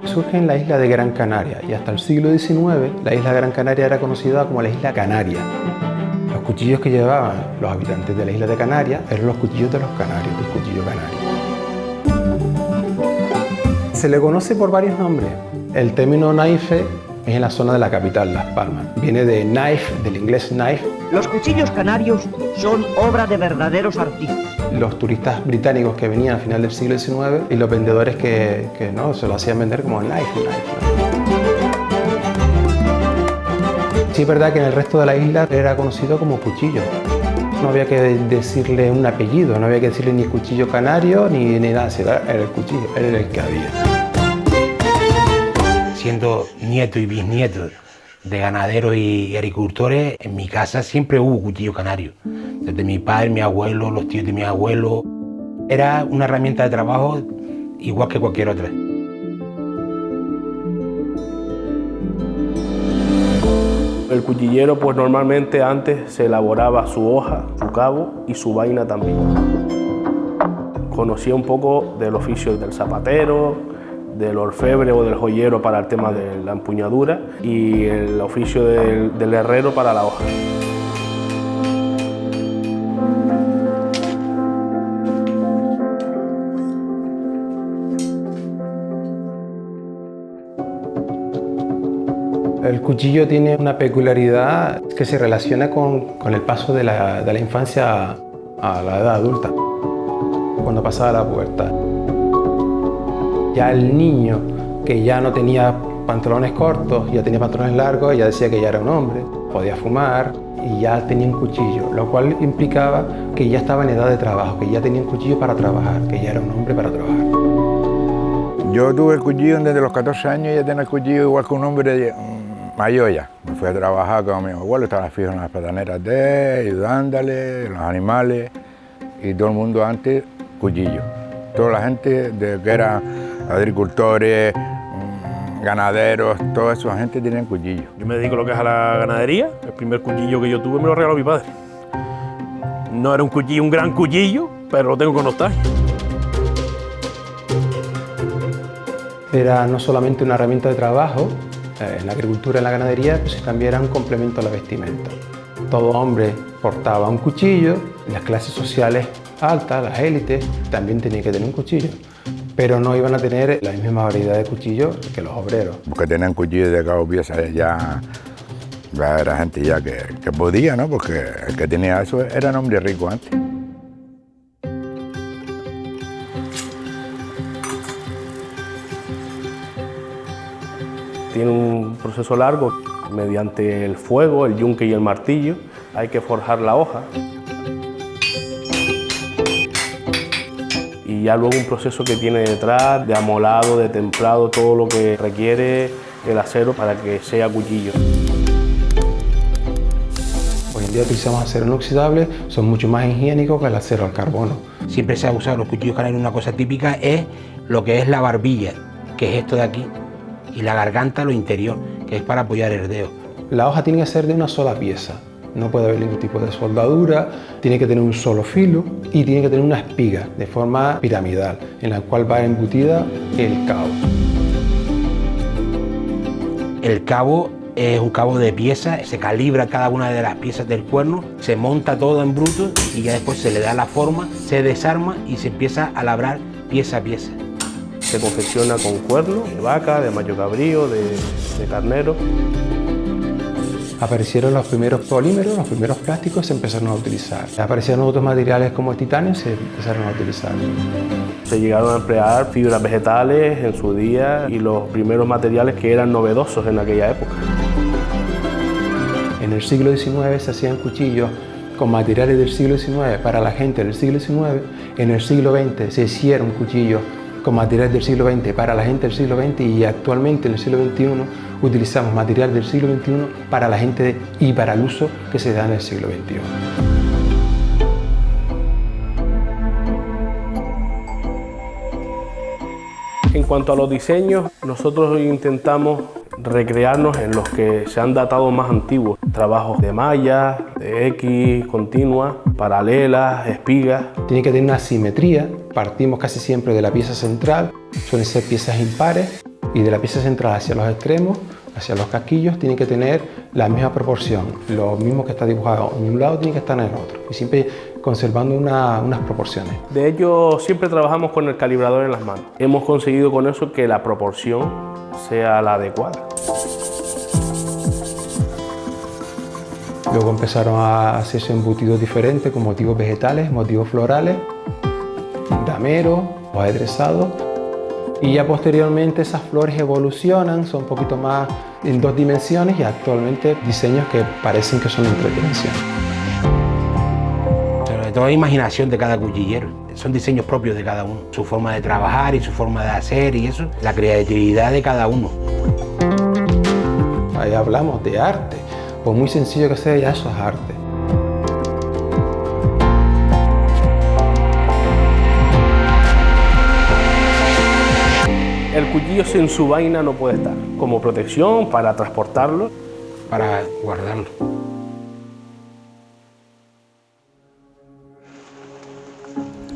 Surge en la isla de Gran Canaria y hasta el siglo XIX la isla de Gran Canaria era conocida como la isla Canaria. Los cuchillos que llevaban los habitantes de la isla de Canarias eran los cuchillos de los canarios, el cuchillo canario. Se le conoce por varios nombres. El término knife es en la zona de la capital, Las Palmas. Viene de knife, del inglés knife. Los cuchillos canarios son obra de verdaderos artistas. Los turistas británicos que venían al final del siglo XIX y los vendedores que no, se lo hacían vender como knife. Sí es verdad que en el resto de la isla era conocido como cuchillo. No había que decirle un apellido, no había que decirle ni cuchillo canario ni nada, era el cuchillo, era el que había. Siendo nieto y bisnieto de ganaderos y agricultores, en mi casa siempre hubo cuchillo canario. Desde mi padre, mi abuelo, los tíos de mi abuelo. Era una herramienta de trabajo igual que cualquier otra. El cuchillero, pues normalmente antes se elaboraba su hoja, su cabo y su vaina también. Conocía un poco del oficio del zapatero, del orfebre o del joyero para el tema de la empuñadura y el oficio del herrero para la hoja. El cuchillo tiene una peculiaridad que se relaciona con el paso de la infancia a la edad adulta, cuando pasaba la pubertad. Ya el niño que ya no tenía pantalones cortos, ya tenía pantalones largos, ya decía que ya era un hombre, podía fumar y ya tenía un cuchillo, lo cual implicaba que ya estaba en edad de trabajo, que ya tenía un cuchillo para trabajar, que ya era un hombre para trabajar. Yo tuve el cuchillo desde los 14 años, ya tenía el cuchillo igual que un hombre mayor ya. Me fui a trabajar con mi abuelo, estaba fijo en las pataneras ayudándole, los animales y todo el mundo antes cuchillo. Toda la gente de que eran agricultores, ganaderos, toda esa gente tenía cuchillo. Yo me dedico a lo que es a la ganadería. El primer cuchillo que yo tuve me lo regaló mi padre. No era un cuchillo, un gran cuchillo, pero lo tengo con nostalgia. Era no solamente una herramienta de trabajo, en la agricultura y en la ganadería, pues también era un complemento a la vestimenta. Todo hombre portaba un cuchillo, las clases sociales altas, las élites, también tenían que tener un cuchillo, pero no iban a tener la misma variedad de cuchillos que los obreros. Porque tenían cuchillos de cabo piezas, ya era gente ya que podía, ¿no? Porque el que tenía eso era un hombre rico antes. Tiene un proceso largo, mediante el fuego, el yunque y el martillo, hay que forjar la hoja. Y ya luego un proceso que tiene detrás de amolado, de templado, todo lo que requiere el acero para que sea cuchillo. Hoy en día utilizamos acero inoxidable, son mucho más higiénicos que el acero al carbono. Siempre se ha usado los cuchillos canarios, una cosa típica es lo que es la barbilla, que es esto de aquí, y la garganta, lo interior, que es para apoyar el dedo. La hoja tiene que ser de una sola pieza, no puede haber ningún tipo de soldadura, tiene que tener un solo filo y tiene que tener una espiga de forma piramidal, en la cual va embutida el cabo. El cabo es un cabo de pieza, se calibra cada una de las piezas del cuerno, se monta todo en bruto y ya después se le da la forma, se desarma y se empieza a labrar pieza a pieza. Se confecciona con cuerno de vaca, de macho cabrío, de carnero. Aparecieron los primeros polímeros, los primeros plásticos se empezaron a utilizar. Aparecieron otros materiales como el titanio, se empezaron a utilizar. Se llegaron a emplear fibras vegetales en su día y los primeros materiales que eran novedosos en aquella época. En el siglo XIX se hacían cuchillos con materiales del siglo XIX para la gente del siglo XIX. En el siglo XX se hicieron cuchillos con materiales del siglo XX para la gente del siglo XX y actualmente en el siglo XXI utilizamos material del siglo XXI para la gente y para el uso que se da en el siglo XXI. En cuanto a los diseños, nosotros intentamos recrearnos en los que se han datado más antiguos. Trabajos de mallas, de X, continuas, paralelas, espigas. Tiene que tener una simetría partimos casi siempre de la pieza central, suelen ser piezas impares, y de la pieza central hacia los extremos, hacia los casquillos, tiene que tener la misma proporción. Lo mismo que está dibujado en un lado tiene que estar en el otro, y siempre conservando unas proporciones. De hecho, siempre trabajamos con el calibrador en las manos. Hemos conseguido con eso que la proporción sea la adecuada. Luego empezaron a hacerse embutidos diferentes con motivos vegetales, motivos florales, rameros o aderezados. Y ya posteriormente esas flores evolucionan, son un poquito más en 2 dimensiones y actualmente diseños que parecen que son en 3 dimensiones. Sobre todo la imaginación de cada cuchillero. Son diseños propios de cada uno. Su forma de trabajar y su forma de hacer y eso, la creatividad de cada uno. Ahí hablamos de arte. Por muy sencillo que sea, ya eso es arte. El cuchillo sin su vaina no puede estar, como protección para transportarlo. Para guardarlo.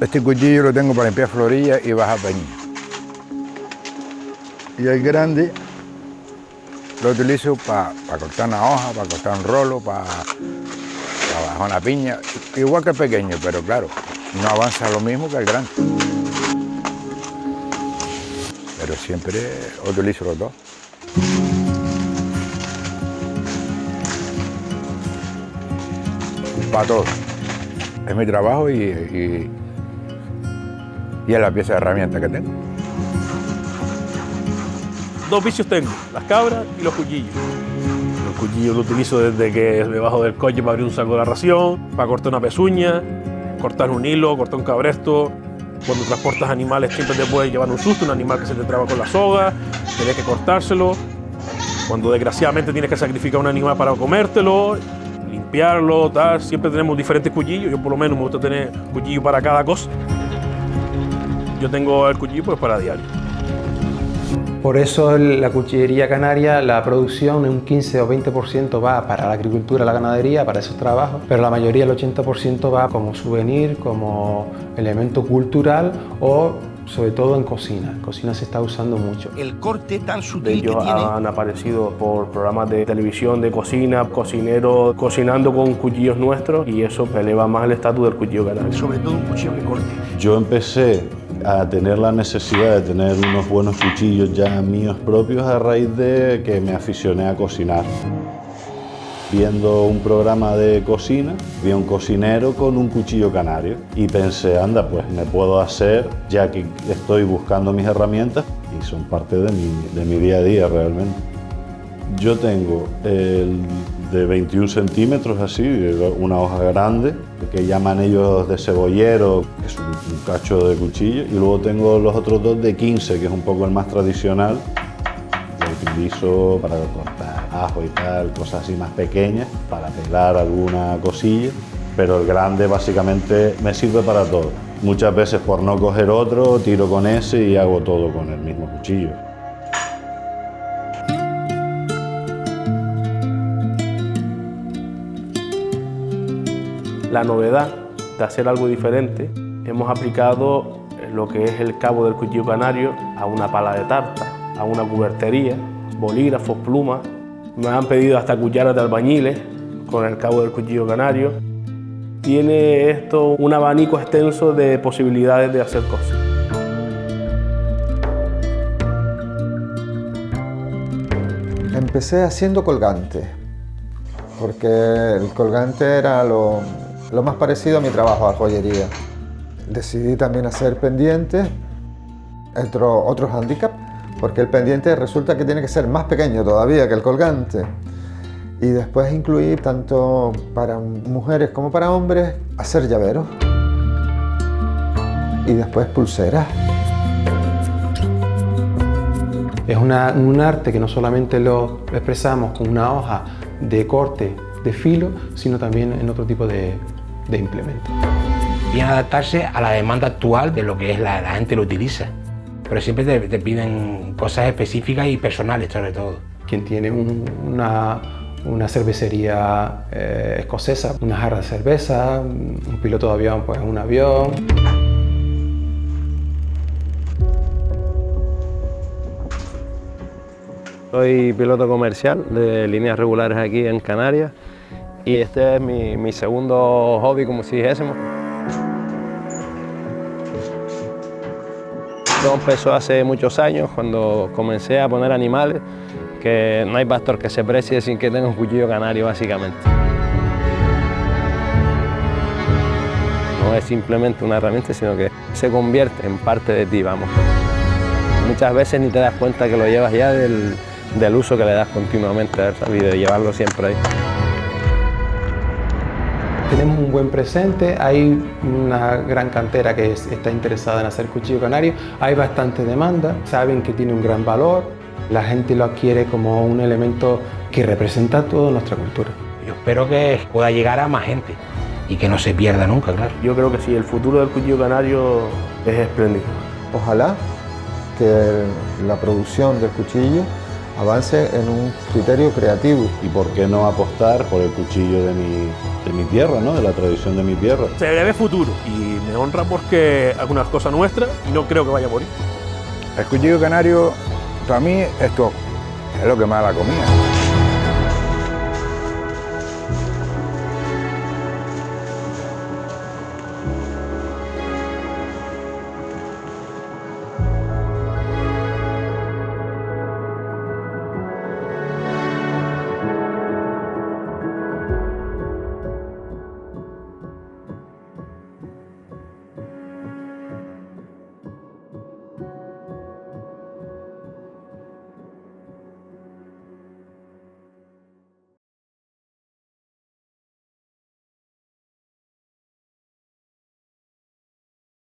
Este cuchillo lo tengo para limpiar florillas y bajar peña. Y el grande lo utilizo para cortar una hoja, para cortar un rolo, para bajar una piña. Igual que el pequeño, pero claro, no avanza lo mismo que el grande. Pero siempre utilizo los dos. Para todo. Es mi trabajo y es la pieza de herramienta que tengo. 2 vicios tengo, las cabras y los cuchillos. Los cuchillos los utilizo desde que me bajo del coche para abrir un saco de la ración, para cortar una pezuña, cortar un hilo, cortar un cabresto. Cuando transportas animales siempre te puede llevar un susto, un animal que se te traba con la soga, tienes que cortárselo. Cuando desgraciadamente tienes que sacrificar un animal para comértelo, limpiarlo, tal. Siempre tenemos diferentes cuchillos, yo por lo menos me gusta tener cuchillo para cada cosa. Yo tengo el cuchillo pues para diario. Por eso la cuchillería canaria, la producción en un 15 o 20% va para la agricultura, la ganadería, para esos trabajos, pero la mayoría, el 80% va como souvenir, como elemento cultural o sobre todo en cocina. En cocina se está usando mucho. El corte tan sutil que Ellos tiene. han aparecido por programas de televisión, de cocina, cocineros cocinando con cuchillos nuestros y eso eleva más el estatus del cuchillo canario. Sobre todo un cuchillo que corte. Yo empecé a tener la necesidad de tener unos buenos cuchillos ya míos propios a raíz de que me aficioné a cocinar. Viendo un programa de cocina, vi a un cocinero con un cuchillo canario y pensé, anda, pues me puedo hacer, ya que estoy buscando mis herramientas y son parte de mi día a día realmente. Yo tengo el de 21 centímetros, así, una hoja grande, que llaman ellos de cebollero, que es un cacho de cuchillo, y luego tengo los otros 2 de 15, que es un poco el más tradicional. Lo utilizo para cortar ajo y tal, cosas así más pequeñas, para pelar alguna cosilla, pero el grande básicamente me sirve para todo. Muchas veces por no coger otro, tiro con ese y hago todo con el mismo cuchillo. La novedad de hacer algo diferente, hemos aplicado lo que es el cabo del cuchillo canario a una pala de tarta, a una cubertería, bolígrafos, plumas. Me han pedido hasta cucharas de albañiles con el cabo del cuchillo canario. Tiene esto un abanico extenso de posibilidades de hacer cosas. Empecé haciendo colgantes, porque el colgante era lo más parecido a mi trabajo, a joyería. Decidí también hacer pendientes, otro hándicap, porque el pendiente resulta que tiene que ser más pequeño todavía que el colgante. Y después incluí, tanto para mujeres como para hombres, hacer llaveros. Y después pulseras. Es un arte que no solamente lo expresamos con una hoja de corte, de filo, sino también en otro tipo de implementos. Viene a adaptarse a la demanda actual de lo que es la gente lo utiliza. Pero siempre te piden cosas específicas y personales, sobre todo. Quien tiene una cervecería escocesa, una jarra de cerveza, un piloto de avión, pues un avión. Soy piloto comercial de líneas regulares aquí en Canarias y este es mi segundo hobby, como si dijésemos. Todo empezó hace muchos años cuando comencé a poner animales, que no hay pastor que se precie sin que tenga un cuchillo canario básicamente. No es simplemente una herramienta, sino que se convierte en parte de ti, vamos. Muchas veces ni te das cuenta que lo llevas ya del uso que le das continuamente a esa vida, de llevarlo siempre ahí. Tenemos un buen presente, hay una gran cantera que está interesada en hacer cuchillo canario, hay bastante demanda, saben que tiene un gran valor, la gente lo adquiere como un elemento que representa toda nuestra cultura. Yo espero que pueda llegar a más gente y que no se pierda nunca, claro. Yo creo que sí, el futuro del cuchillo canario es espléndido. Ojalá que la producción del cuchillo avance en un criterio creativo. Y por qué no apostar por el cuchillo de mi tierra, ¿no? De la tradición de mi tierra. Se le ve futuro y me honra porque es una cosa nuestra y no creo que vaya a morir. El cuchillo canario, para mí, esto es lo que más la comida.